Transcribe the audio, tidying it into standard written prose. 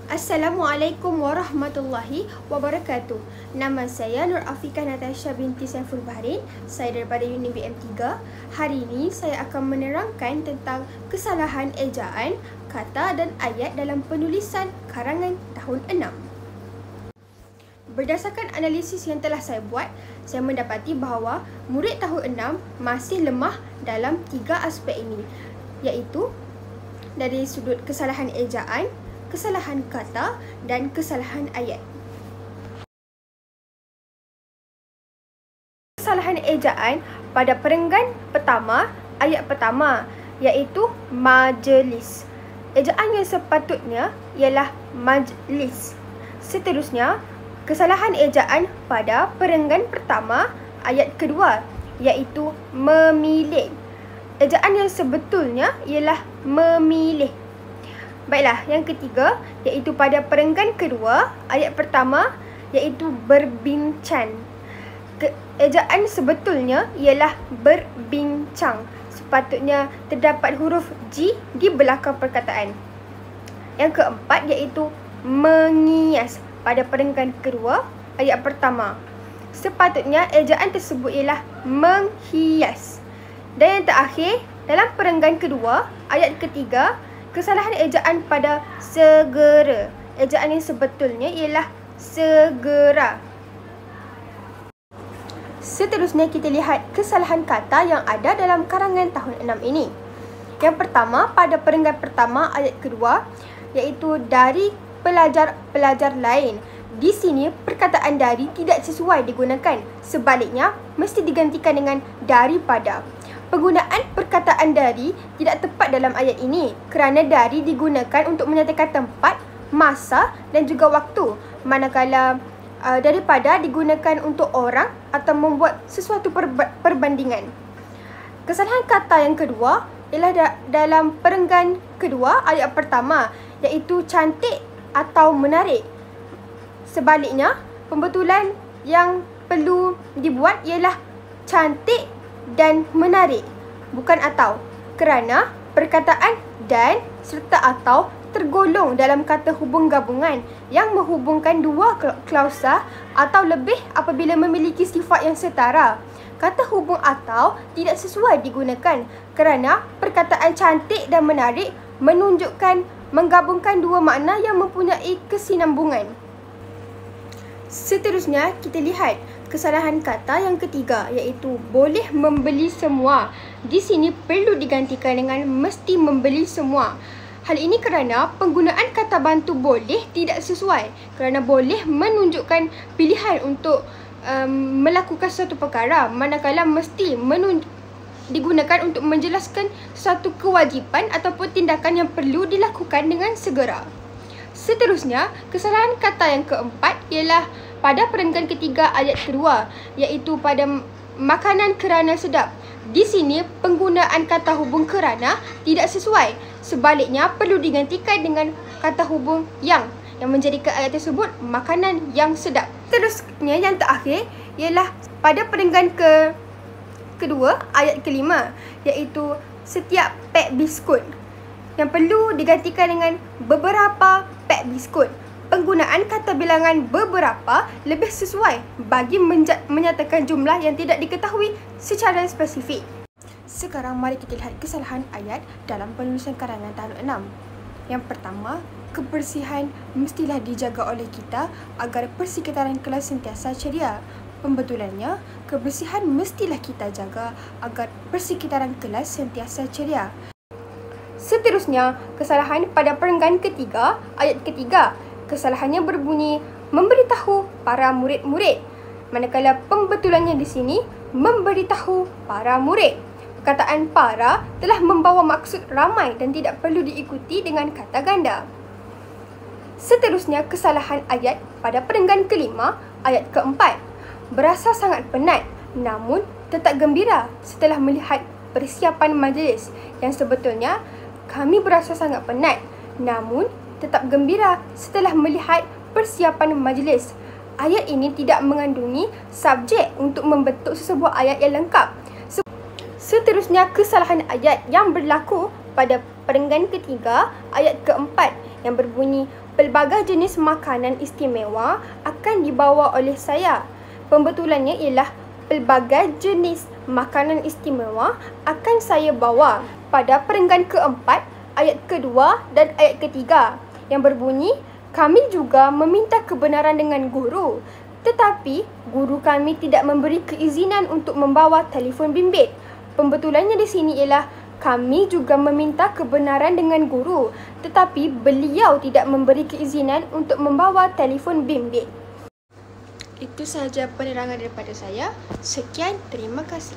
Assalamualaikum warahmatullahi wabarakatuh. Nama saya Nur Afika Natasha binti Saiful Bahrin. Saya daripada Unit BM3. Hari ini saya akan menerangkan tentang kesalahan ejaan, kata dan ayat dalam penulisan karangan tahun 6. Berdasarkan analisis yang telah saya buat, saya mendapati bahawa murid tahun 6 masih lemah dalam 3 aspek ini, iaitu dari sudut kesalahan ejaan, kesalahan kata dan kesalahan ayat. Kesalahan ejaan pada perenggan pertama, ayat pertama, iaitu majlis. Ejaan yang sepatutnya ialah majlis. Seterusnya, kesalahan ejaan pada perenggan pertama, ayat kedua, iaitu memilih. Ejaan yang sebetulnya ialah memilih. Baiklah, yang ketiga iaitu pada perenggan kedua, ayat pertama, iaitu berbincang. Ejaan sebetulnya ialah berbincang. Sepatutnya terdapat huruf G di belakang perkataan. Yang keempat iaitu mengias. Pada perenggan kedua, ayat pertama. Sepatutnya ejaan tersebut ialah menghias. Dan yang terakhir, dalam perenggan kedua, ayat ketiga, kesalahan ejaan pada segera. Ejaan yang sebetulnya ialah segera. Seterusnya kita lihat kesalahan kata yang ada dalam karangan tahun 6 ini. Yang pertama, pada perenggan pertama ayat kedua, iaitu dari pelajar-pelajar lain. Di sini perkataan dari tidak sesuai digunakan. Sebaliknya, mesti digantikan dengan daripada. Penggunaan perkataan dari tidak tepat dalam ayat ini kerana dari digunakan untuk menyatakan tempat, masa dan juga waktu, manakala daripada digunakan untuk orang atau membuat sesuatu perbandingan. Kesalahan kata yang kedua ialah dalam perenggan kedua ayat pertama, iaitu cantik atau menarik. Sebaliknya, pembetulan yang perlu dibuat ialah cantik dan menarik, bukan atau, kerana perkataan dan serta atau tergolong dalam kata hubung gabungan yang menghubungkan dua klausa atau lebih apabila memiliki sifat yang setara. Kata hubung atau tidak sesuai digunakan kerana perkataan cantik dan menarik menunjukkan menggabungkan dua makna yang mempunyai kesinambungan. Seterusnya kita lihat kesalahan kata yang ketiga, iaitu boleh membeli semua. Di sini perlu digantikan dengan mesti membeli semua. Hal ini kerana penggunaan kata bantu boleh tidak sesuai, kerana boleh menunjukkan pilihan untuk melakukan suatu perkara, manakala mesti digunakan untuk menjelaskan suatu kewajipan ataupun tindakan yang perlu dilakukan dengan segera. Seterusnya, kesalahan kata yang keempat ialah pada perenggan ketiga ayat kedua, iaitu pada makanan kerana sedap. Di sini penggunaan kata hubung kerana tidak sesuai. Sebaliknya perlu digantikan dengan kata hubung yang menjadikan ayat tersebut makanan yang sedap. Seterusnya yang terakhir ialah pada perenggan kedua ayat kelima, iaitu setiap pak biskut, yang perlu digantikan dengan beberapa pak biskut. Penggunaan kata bilangan beberapa lebih sesuai bagi menyatakan jumlah yang tidak diketahui secara spesifik. Sekarang mari kita lihat kesalahan ayat dalam penulisan karangan tahun 6. Yang pertama, kebersihan mestilah dijaga oleh kita agar persekitaran kelas sentiasa ceria. Pembetulannya, kebersihan mestilah kita jaga agar persekitaran kelas sentiasa ceria. Seterusnya, kesalahan pada perenggan ketiga, ayat ketiga. Kesalahannya berbunyi memberitahu para murid-murid, manakala pembetulannya di sini memberitahu para murid. Perkataan para telah membawa maksud ramai dan tidak perlu diikuti dengan kata ganda. Seterusnya, kesalahan ayat pada perenggan kelima, ayat keempat. Berasa sangat penat namun tetap gembira setelah melihat persiapan majlis. Yang sebetulnya, kami berasa sangat penat namun tetap gembira setelah melihat persiapan majlis. Ayat ini tidak mengandungi subjek untuk membentuk sesebuah ayat yang lengkap. Seterusnya, kesalahan ayat yang berlaku pada perenggan ketiga ayat keempat, yang berbunyi, pelbagai jenis makanan istimewa akan dibawa oleh saya. Pembetulannya ialah pelbagai jenis makanan istimewa akan saya bawa. Pada perenggan keempat, ayat kedua dan ayat ketiga yang berbunyi, kami juga meminta kebenaran dengan guru, tetapi guru kami tidak memberi keizinan untuk membawa telefon bimbit. Pembetulannya di sini ialah kami juga meminta kebenaran dengan guru, tetapi beliau tidak memberi keizinan untuk membawa telefon bimbit. Itu sahaja penerangan daripada saya. Sekian, terima kasih.